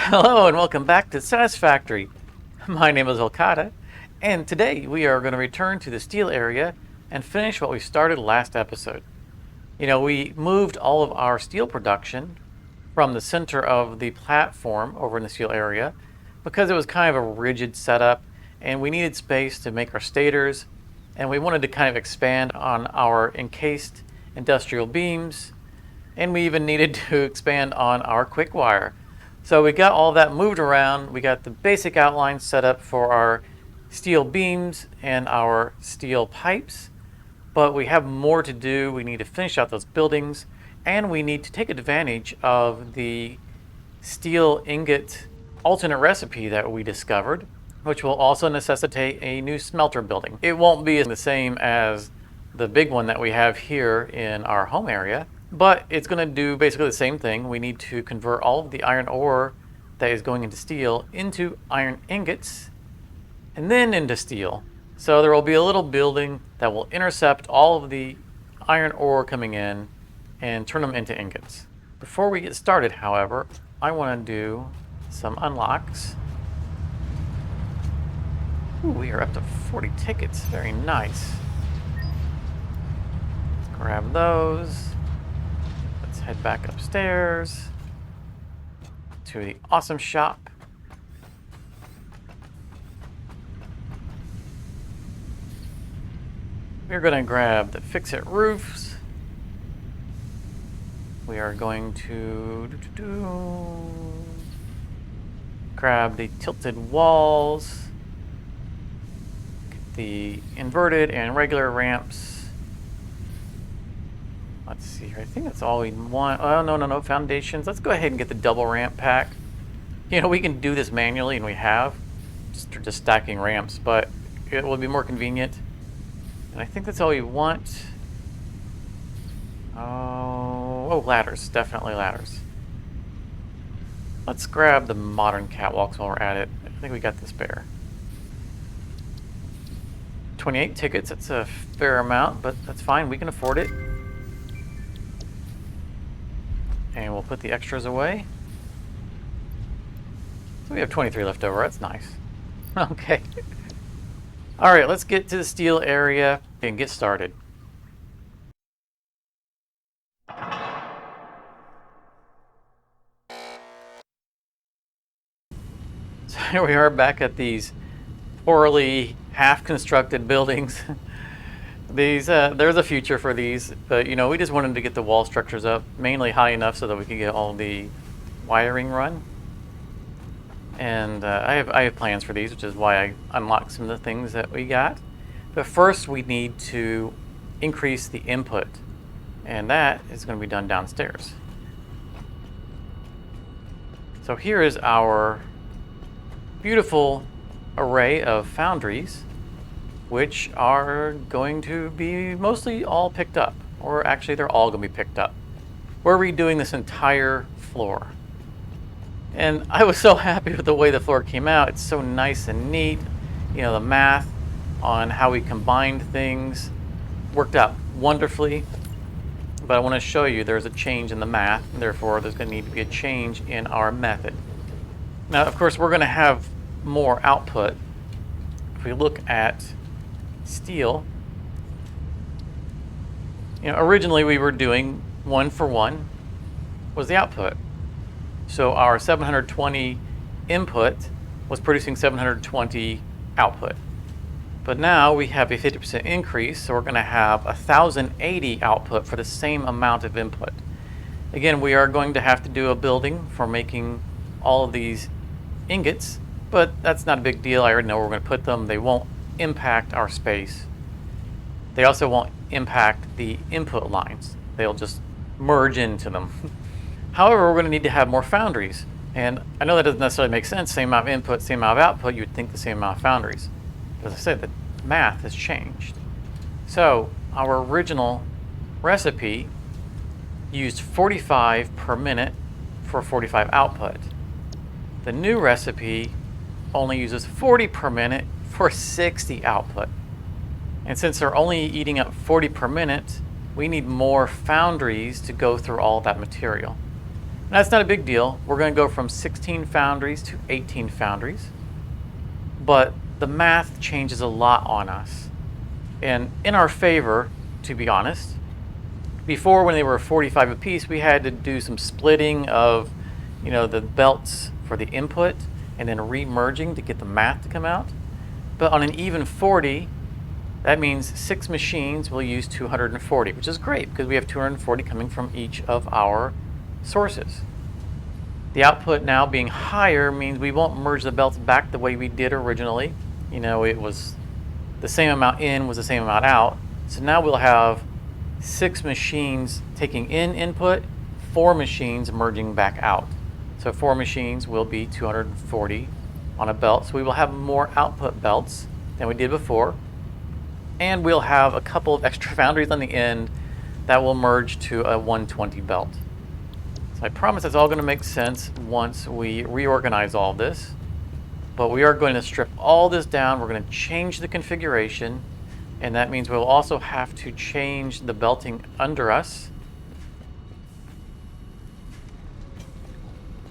Hello and welcome back to Satisfactory. My name is Okada, and today we are going to return to the steel area and finish what we started last episode. We moved all of our steel production from the center of the platform over in the steel area because it was kind of a rigid setup and we needed space to make our stators, and we wanted to kind of expand on our encased industrial beams, and we even needed to expand on our quick wire. So we got all that moved around. We got the basic outline set up for our steel beams and our steel pipes, but we have more to do. We need to finish out those buildings, and we need to take advantage of the steel ingot alternate recipe that we discovered, which will also necessitate a new smelter building. It won't be the same as the big one that we have here in our home area, but it's going to do basically the same thing. We need to convert all of the iron ore that is going into steel into iron ingots and then into steel. So there will be a little building that will intercept all of the iron ore coming in and turn them into ingots. Before we get started, however, I want to do some unlocks. Ooh, we are up to 40 tickets. Very nice. Let's grab those. Let's head back upstairs to the awesome shop. We're going to grab the Ficsit roofs. We are going to grab the tilted walls, the inverted and regular ramps. Let's see here. I think that's all we want. Oh, no. Foundations. Let's go ahead and get the double ramp pack. We can do this manually, and we have. Just stacking ramps, but it will be more convenient. And I think that's all we want. Oh, ladders. Definitely ladders. Let's grab the modern catwalks while we're at it. I think we got the spare. 28 tickets. That's a fair amount, but that's fine. We can afford it. And we'll put the extras away. So we have 23 left over. That's nice. Okay. All right, let's get to the steel area and get started. So here we are back at these poorly half-constructed buildings. There's a future for these, but we just wanted to get the wall structures up mainly high enough so that we can get all the wiring run. And I have plans for these, which is why I unlocked some of the things that we got. But first, we need to increase the input, and that is going to be done downstairs. So here is our beautiful array of foundries, which are going to be mostly all picked up, or actually they're all going to be picked up. We're redoing this entire floor. And I was so happy with the way the floor came out. It's so nice and neat. The math on how we combined things worked out wonderfully. But I want to show you there's a change in the math, and therefore there's going to need to be a change in our method. Now, of course, we're going to have more output. If we look at steel, originally we were doing 1-for-1 was the output. So our 720 input was producing 720 output. But now we have a 50% increase, so we're going to have 1,080 output for the same amount of input. Again, we are going to have to do a building for making all of these ingots, but that's not a big deal. I already know where we're going to put them. They won't impact our space. They also won't impact the input lines. They'll just merge into them. However, we're going to need to have more foundries. And I know that doesn't necessarily make sense. Same amount of input, same amount of output, you would think the same amount of foundries. But as I said, the math has changed. So our original recipe used 45 per minute for 45 output. The new recipe only uses 40 per minute for 60 output. And since they're only eating up 40 per minute, we need more foundries to go through all of that material. And That's not a big deal. We're going to go from 16 foundries to 18 foundries. But the math changes a lot on us. And in our favor, to be honest. Before, when they were 45 apiece, we had to do some splitting of, the belts for the input and then re-merging to get the math to come out. But on an even 40, that means 6 machines will use 240, which is great because we have 240 coming from each of our sources. The output now being higher means we won't merge the belts back the way we did originally. It was the same amount in was the same amount out. So now we'll have 6 machines taking in input, 4 machines merging back out. So 4 machines will be 240 on a belt. So we will have more output belts than we did before. And we'll have a couple of extra foundries on the end that will merge to a 120 belt. So I promise it's all going to make sense once we reorganize all this. But we are going to strip all this down. We're going to change the configuration. And that means we'll also have to change the belting under us.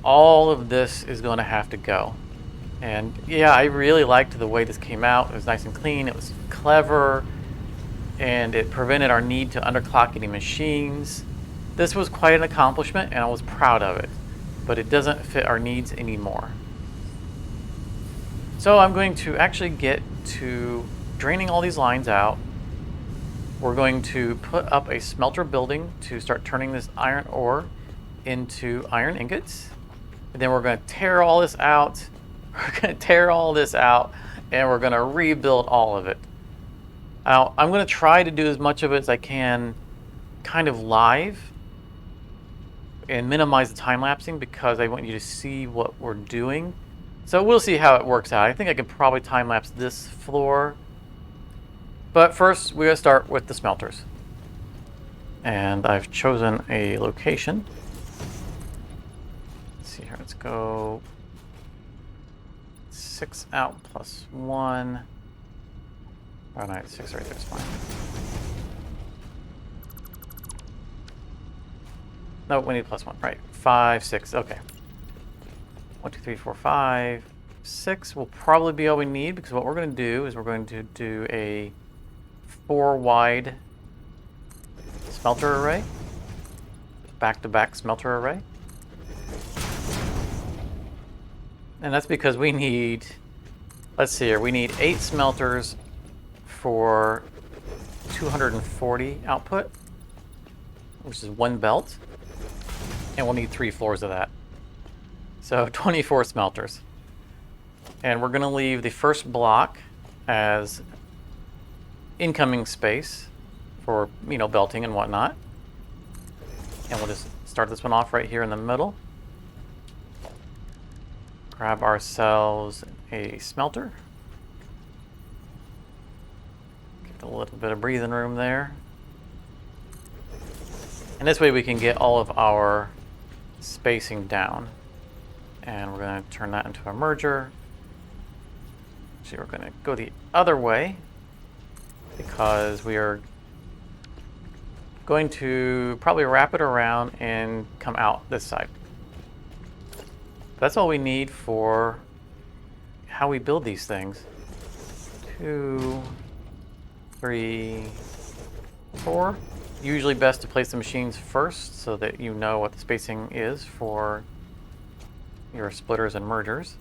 All of this is going to have to go. And yeah, I really liked the way this came out. It was nice and clean. It was clever. And it prevented our need to underclock any machines. This was quite an accomplishment, and I was proud of it. But it doesn't fit our needs anymore. So I'm going to actually get to draining all these lines out. We're going to put up a smelter building to start turning this iron ore into iron ingots. And then we're going to tear all this out. We're going to tear all this out, and we're going to rebuild all of it. Now, I'm going to try to do as much of it as I can kind of live and minimize the time lapsing because I want you to see what we're doing. So we'll see how it works out. I think I can probably time lapse this floor. But first, we're going to start with the smelters. And I've chosen a location. Let's see here. Let's go 6 out plus 1. Oh, no, 6 right there is fine. No, we need plus 1. Right. 5, 6. Okay. 1, 2, 3, 4, 5, 6 will probably be all we need because what we're going to do is we're going to do a 4-wide smelter array, back-to-back smelter array. And that's because we need, let's see here, we need 8 smelters for 240 output, which is 1 belt, and we'll need 3 floors of that. So 24 smelters. And we're going to leave the first block as incoming space for, belting and whatnot. And we'll just start this one off right here in the middle. Grab ourselves a smelter. Get a little bit of breathing room there. And this way we can get all of our spacing down. And we're going to turn that into a merger. Actually, we're going to go the other way because we are going to probably wrap it around and come out this side. That's all we need for how we build these things. 2, 3, 4. Usually best to place the machines first so that you know what the spacing is for your splitters and mergers.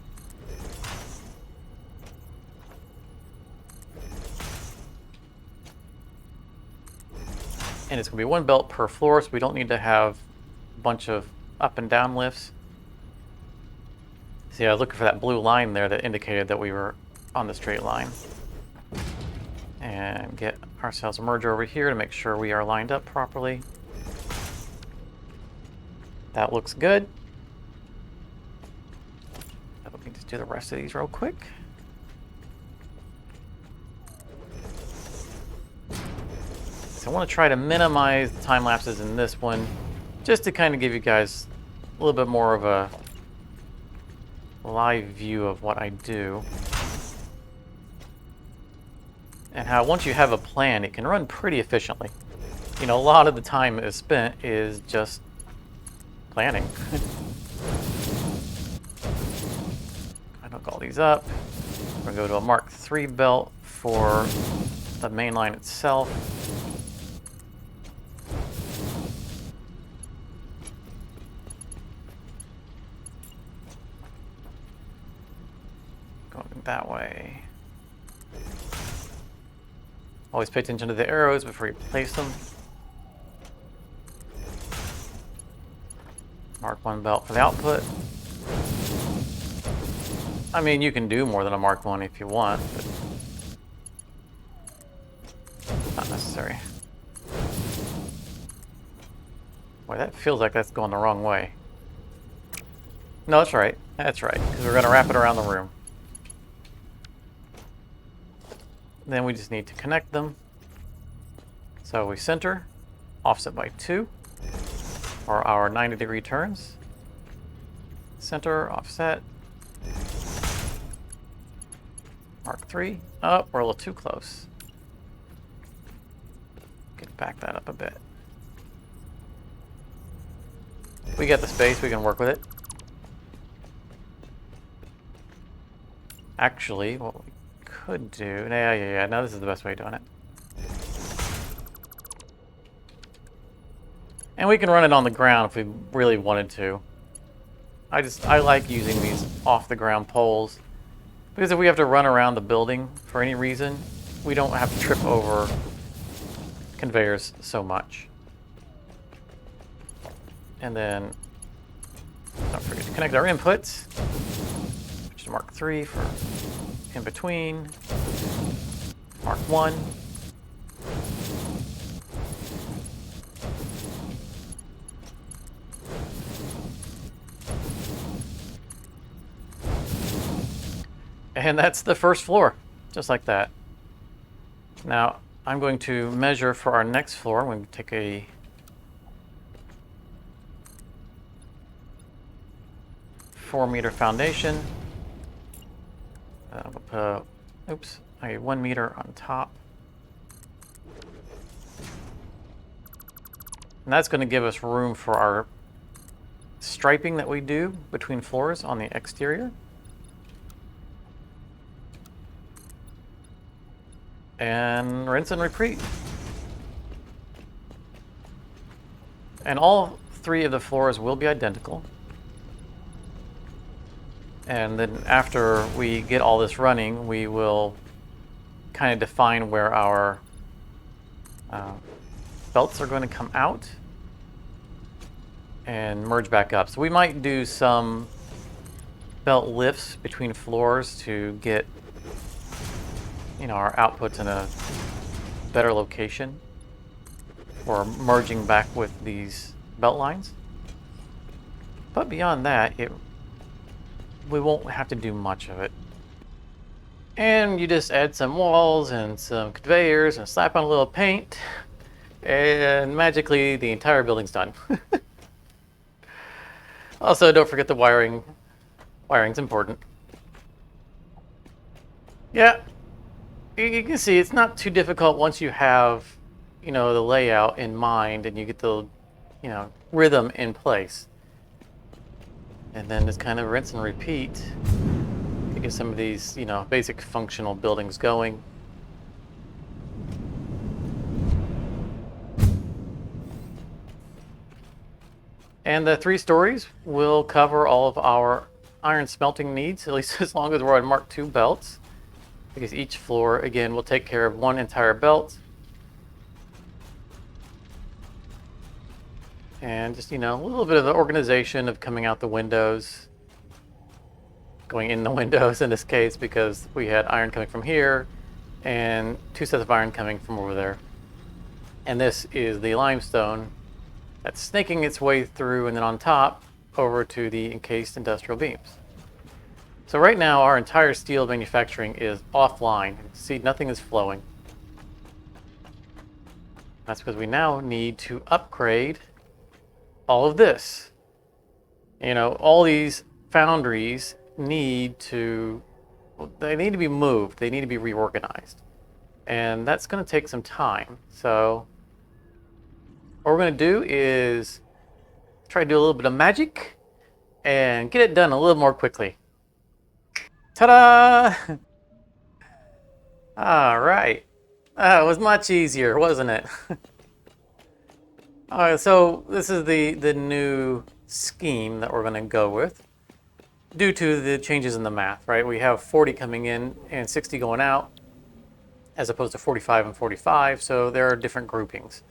And it's going to be 1 belt per floor, so we don't need to have a bunch of up and down lifts. See, I was looking for that blue line there that indicated that we were on the straight line. And get ourselves a merger over here to make sure we are lined up properly. That looks good. Let me just do the rest of these real quick. So I want to try to minimize the time lapses in this one, just to kind of give you guys a little bit more of a live view of what I do. And how once you have a plan, it can run pretty efficiently. A lot of the time is spent is just planning. Hook all these up. We're going to go to a Mark III belt for the main line itself. Going that way. Always pay attention to the arrows before you place them. Mark I belt for the output. I mean, you can do more than a Mark I if you want, but not necessary. Boy, that feels like that's going the wrong way. No, that's right. That's right, because we're going to wrap it around the room. Then we just need to connect them. So we center, offset by 2 for our 90-degree turns. Center, offset. Mark III. Oh, we're a little too close. Get back that up a bit. We got the space, we can work with it. Actually, what we could do... Yeah. No, this is the best way of doing it. And we can run it on the ground if we really wanted to. I like using these off-the-ground poles, because if we have to run around the building for any reason, we don't have to trip over conveyors so much. And then, don't forget to connect our inputs, which is Mark III for in between, Mark I. And that's the first floor, just like that. Now, I'm going to measure for our next floor. I'm going to take a four-meter foundation. I'll put a 1 meter on top. And that's going to give us room for our striping that we do between floors on the exterior. And rinse and repeat. And all 3 of the floors will be identical. And then after we get all this running, we will kind of define where our belts are going to come out and merge back up. So we might do some belt lifts between floors to get our outputs in a better location, or merging back with these belt lines. But beyond that, we won't have to do much of it. And you just add some walls and some conveyors and slap on a little paint, and magically the entire building's done. Also, don't forget the wiring. Wiring's important. Yeah. You can see it's not too difficult once you have, the layout in mind and you get the, rhythm in place. And then just kind of rinse and repeat to get some of these, basic functional buildings going. And the 3 stories will cover all of our iron smelting needs, at least as long as we're on Mark II belts. Because each floor, again, will take care of 1 entire belt. And just, a little bit of the organization of coming out the windows. Going in the windows in this case, because we had iron coming from here and 2 sets of iron coming from over there. And this is the limestone that's snaking its way through, and then on top over to the encased industrial beams. So right now, our entire steel manufacturing is offline. See, nothing is flowing. That's because we now need to upgrade all of this. All these foundries need to be moved. They need to be reorganized. And that's going to take some time. So what we're going to do is try to do a little bit of magic and get it done a little more quickly. Ta-da! All right. It was much easier, wasn't it? All right, so this is the new scheme that we're going to go with due to the changes in the math, right? We have 40 coming in and 60 going out as opposed to 45 and 45, so there are different groupings.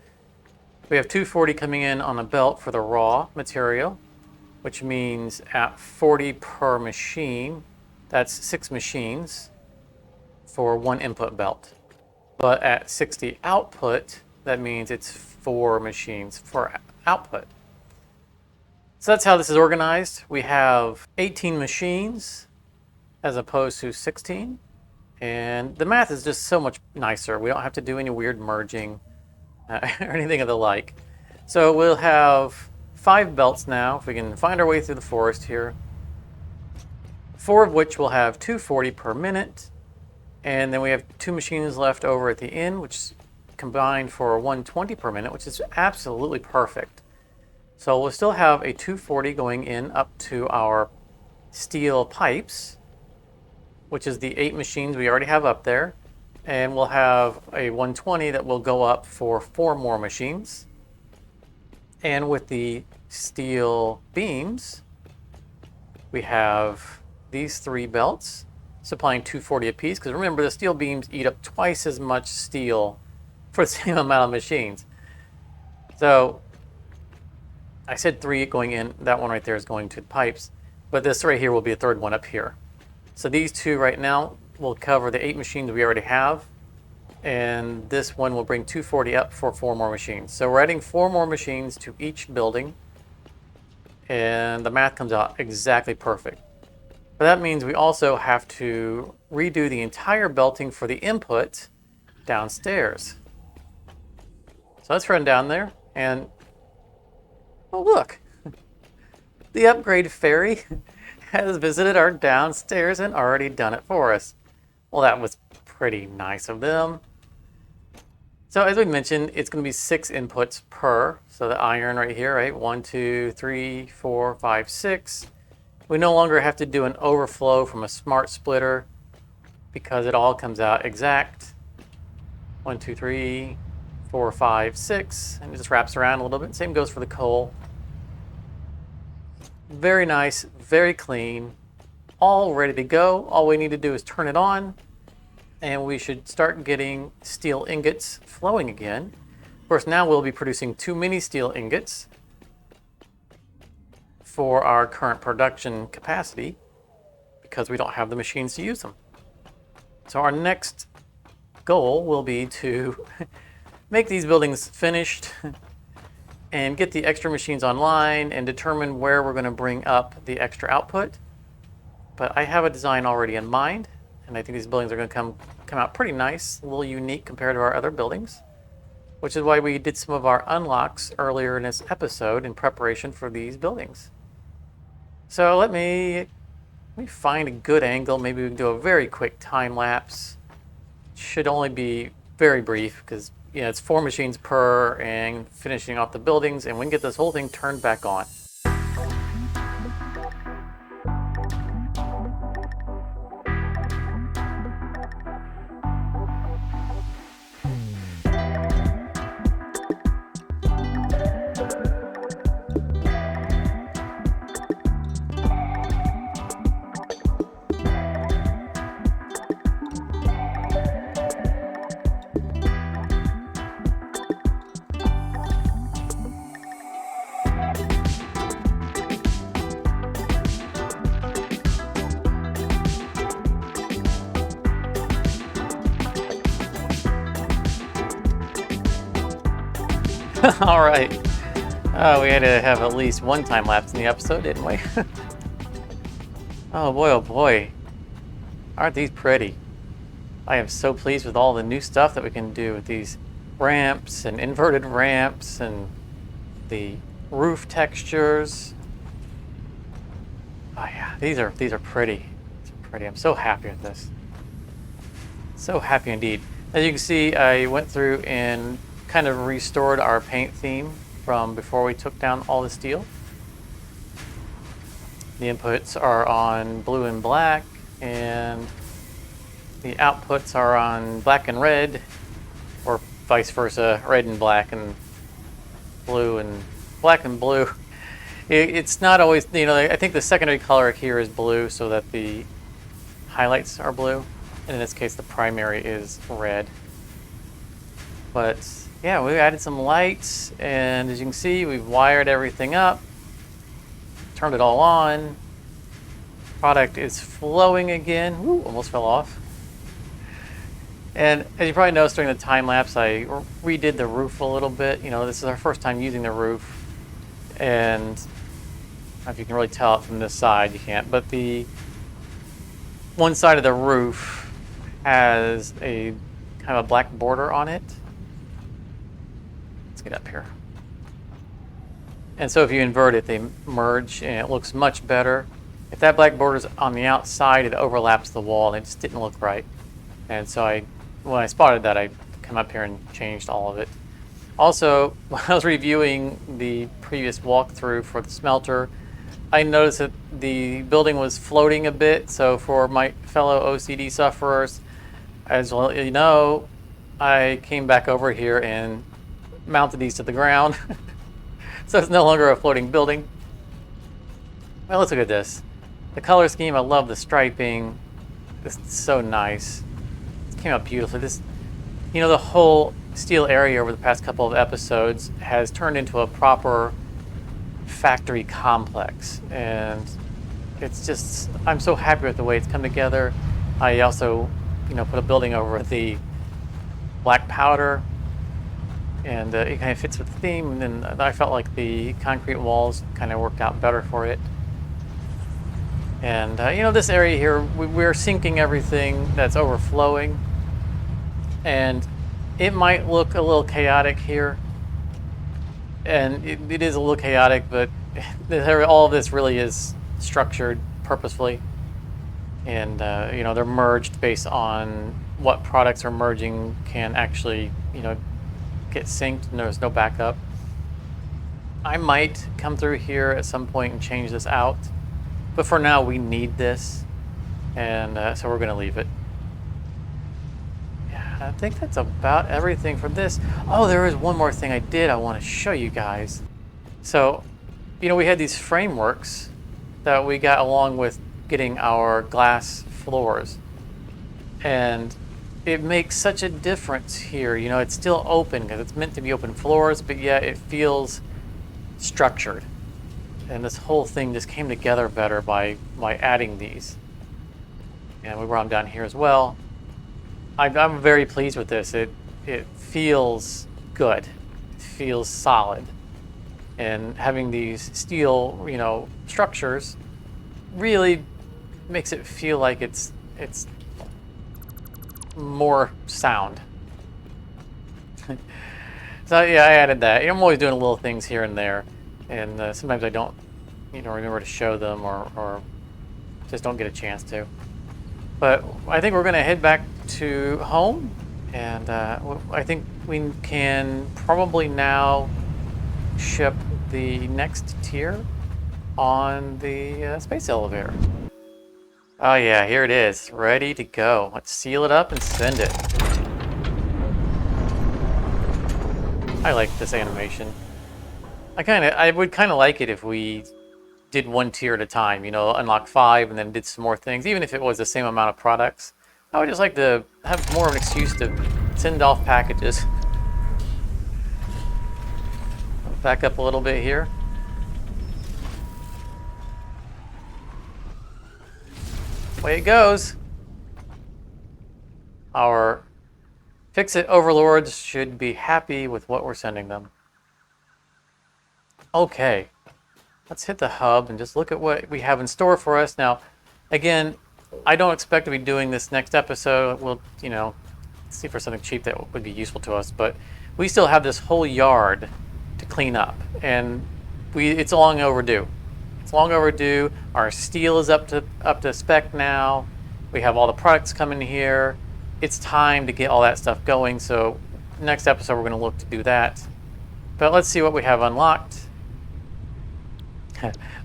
We have 240 coming in on a belt for the raw material, which means at 40 per machine, that's 6 machines for one input belt. But at 60 output, that means it's 4 machines for output. So that's how this is organized. We have 18 machines as opposed to 16. And the math is just so much nicer. We don't have to do any weird merging or anything of the like. So we'll have 5 belts now, if we can find our way through the forest here. 4 of which will have 240 per minute. And then we have 2 machines left over at the end, which combined for 120 per minute, which is absolutely perfect. So we'll still have a 240 going in up to our steel pipes, which is the 8 machines we already have up there. And we'll have a 120 that will go up for 4 more machines. And with the steel beams, we have these 3 belts supplying 240 apiece, because remember, the steel beams eat up twice as much steel for the same amount of machines. So I said 3 going in, that one right there is going to the pipes, but this right here will be a third one up here. So these 2 right now will cover the 8 machines we already have, and this one will bring 240 up for 4 more machines. So we're adding 4 more machines to each building, and the math comes out exactly perfect. But that means we also have to redo the entire belting for the input downstairs. So let's run down there and, oh look, the upgrade fairy has visited our downstairs and already done it for us. Well, that was pretty nice of them. So as we mentioned, it's going to be 6 inputs per. So the iron right here, right? 1, 2, 3, 4, 5, 6. We no longer have to do an overflow from a smart splitter because it all comes out exact. 1, 2, 3, 4, 5, 6, and it just wraps around a little bit. Same goes for the coal. Very nice, very clean, all ready to go. All we need to do is turn it on, and we should start getting steel ingots flowing again. Of course, now we'll be producing 2 mini steel ingots for our current production capacity because we don't have the machines to use them. So our next goal will be to make these buildings finished and get the extra machines online and determine where we're going to bring up the extra output. But I have a design already in mind, and I think these buildings are going to come out pretty nice, a little unique compared to our other buildings, which is why we did some of our unlocks earlier in this episode in preparation for these buildings. So let me find a good angle. Maybe we can do a very quick time lapse. Should only be very brief because it's 4 machines per and finishing off the buildings, and we can get this whole thing turned back on. All right. We had to have at least one time lapse in the episode, didn't we? Oh boy. Aren't these pretty? I am so pleased with all the new stuff that we can do with these ramps and inverted ramps and the roof textures. Oh yeah, these are pretty. It's pretty. I'm so happy with this. So happy indeed. As you can see, I went through and kind of restored our paint theme from before we took down all the steel. The inputs are on blue and black, and the outputs are on black and red, or vice versa, red and blue and black and blue. It's not always, I think the secondary color here is blue so that the highlights are blue. And in this case, the primary is red. But yeah, we added some lights, and as you can see, we've wired everything up, turned it all on. Product is flowing again. Ooh, almost fell off. And as you probably noticed during the time lapse, I redid the roof a little bit. This is our first time using the roof, and I don't know if you can really tell it from this side. You can't, but the one side of the roof has a kind of a black border on it. Let's get up here. And so if you invert it, they merge, and it looks much better. If that black border is on the outside, it overlaps the wall, and it just didn't look right. And so when I spotted that, I come up here and changed all of it. Also, when I was reviewing the previous walkthrough for the smelter, I noticed that the building was floating a bit. So for my fellow OCD sufferers, as well, I came back over here and mounted these to the ground. So it's no longer a floating building. Well, let's look at this. The color scheme, I love the striping. This is so nice. It came out beautifully. The whole steel area over the past couple of episodes has turned into a proper factory complex, and it's just, I'm so happy with the way it's come together. I also, put a building over the black powder, and it kind of fits with the theme, and then I felt like the concrete walls kind of worked out better for it. And this area here, we're sinking everything that's overflowing, and it might look a little chaotic here, and it is a little chaotic, but all of this really is structured purposefully, and they're merged based on what products are merging can actually get synced, and there's no backup. I might come through here at some point and change this out, but for now we need this, and so we're going to leave it. I think that's about everything for this. Oh, there is one more thing I want to show you guys. So, we had these frameworks that we got along with getting our glass floors. And it makes such a difference here. It's still open because it's meant to be open floors, but yet it feels structured. And this whole thing just came together better by adding these. And we brought them down here as well. I'm very pleased with this. It feels good. It feels solid. And having these steel, structures really makes it feel like it's more sound. So yeah, I added that. I'm always doing little things here and there, and sometimes I don't, remember to show them or just don't get a chance to. But I think we're going to head back to home, and I think we can probably now ship the next tier on the space elevator. Oh yeah, here it is, ready to go. Let's seal it up and send it. I like this animation. I would kind of like it if we did one tier at a time, unlock 5 and then did some more things, even if it was the same amount of products. I would just like to have more of an excuse to send off packages. Back up a little bit here. Away it goes. Our Ficsit overlords should be happy with what we're sending them. Okay. Let's hit the hub and just look at what we have in store for us. Now, again, I don't expect to be doing this next episode. We'll, see for something cheap that would be useful to us. But we still have this whole yard to clean up, and it's long overdue. It's long overdue. Our steel is up to spec now. We have all the products coming here. It's time to get all that stuff going. So next episode, we're going to look to do that. But let's see what we have unlocked.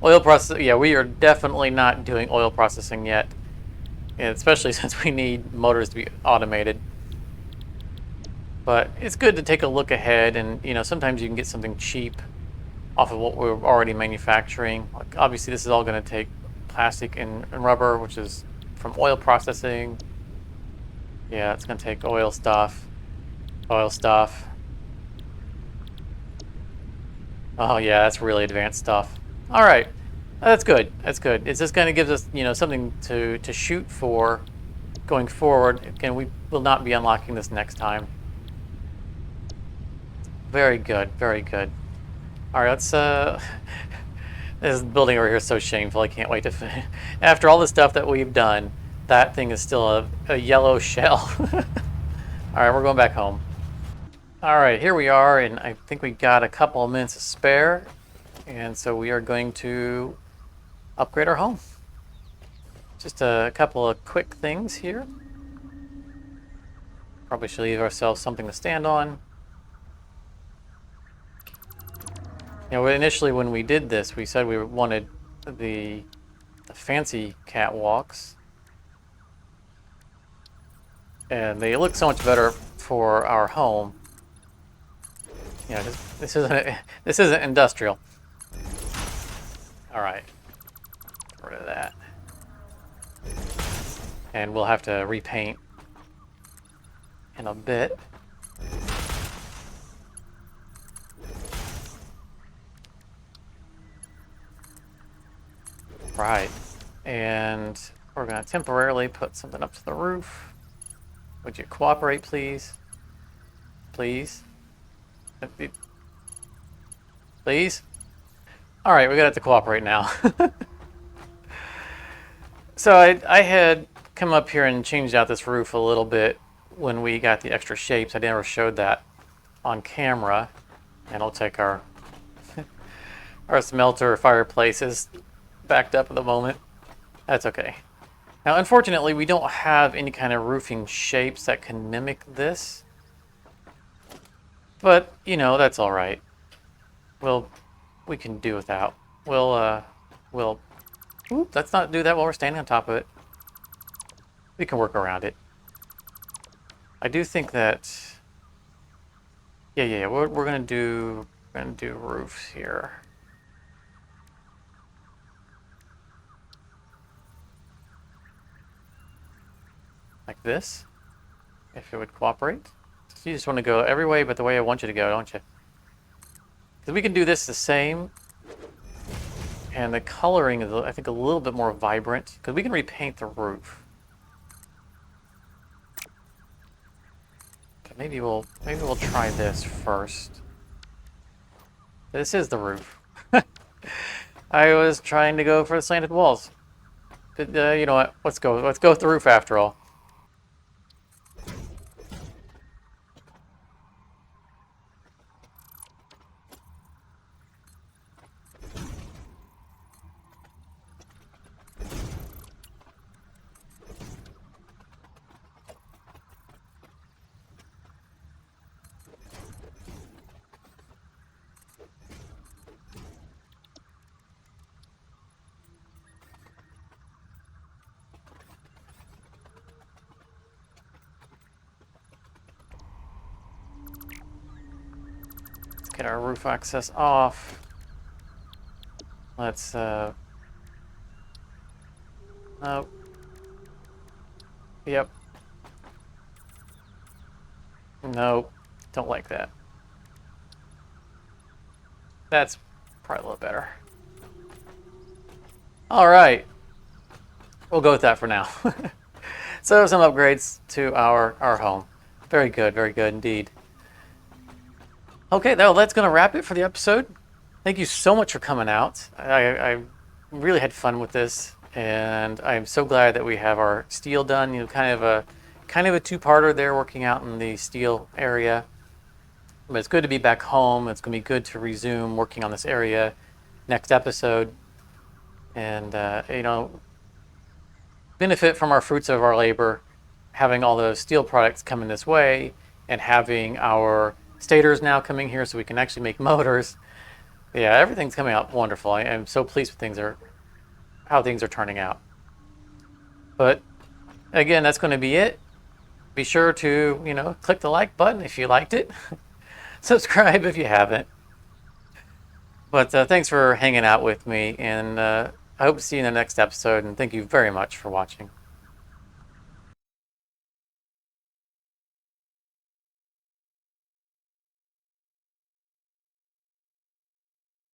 Oil processing, yeah, we are definitely not doing oil processing yet. especially since we need motors to be automated. But it's good to take a look ahead, and sometimes you can get something cheap off of what we're already manufacturing. Like obviously, this is all going to take plastic and rubber, which is from oil processing. Yeah, it's going to take oil stuff. Oil stuff. Oh yeah, that's really advanced stuff. All right, that's good. That's good. It's just going to give us, something to shoot for going forward. Again, we will not be unlocking this next time. Very good. Very good. All right, let's. This building over here is so shameful. I can't wait to finish. After all the stuff that we've done, that thing is still a yellow shell. All right, we're going back home. All right, here we are, and I think we got a couple of minutes to spare, and so we are going to upgrade our home. Just a couple of quick things here. Probably should leave ourselves something to stand on. Initially when we did this, we said we wanted the fancy catwalks, and they look so much better for our home. This isn't industrial. All right, get rid of that, and we'll have to repaint in a bit. Right, and we're going to temporarily put something up to the roof. Would you cooperate, please? Please? Please? All right, we got to cooperate now. So I had come up here and changed out this roof a little bit when we got the extra shapes. I never showed that on camera, and it'll take our smelter fireplace is backed up at the moment. That's okay. Now, unfortunately, we don't have any kind of roofing shapes that can mimic this. But, that's all right. We can do without. Let's not do that while we're standing on top of it. We can work around it. I do think that, yeah, we're gonna do roofs here. Like this, if it would cooperate. So you just want to go every way but the way I want you to go, don't you? Because we can do this the same, and the coloring is, I think, a little bit more vibrant, because we can repaint the roof. But maybe we'll try this first. This is the roof. I was trying to go for the slanted walls, but you know what? Let's go with the roof after all. Get our roof access off. Let's, nope. Yep. Nope. Don't like that. That's probably a little better. All right. We'll go with that for now. So some upgrades to our home. Very good indeed. Okay, that's going to wrap it for the episode. Thank you so much for coming out. I really had fun with this, and I'm so glad that we have our steel done. Kind of a two-parter there, working out in the steel area. But it's good to be back home. It's going to be good to resume working on this area next episode, and benefit from our fruits of our labor, having all those steel products coming this way, and having our stators now coming here so we can actually make motors. Yeah, everything's coming out wonderful. I am so pleased with how things are turning out. But again, that's going to be it. Be sure to, click the like button if you liked it. Subscribe if you haven't. But thanks for hanging out with me, and I hope to see you in the next episode, and thank you very much for watching.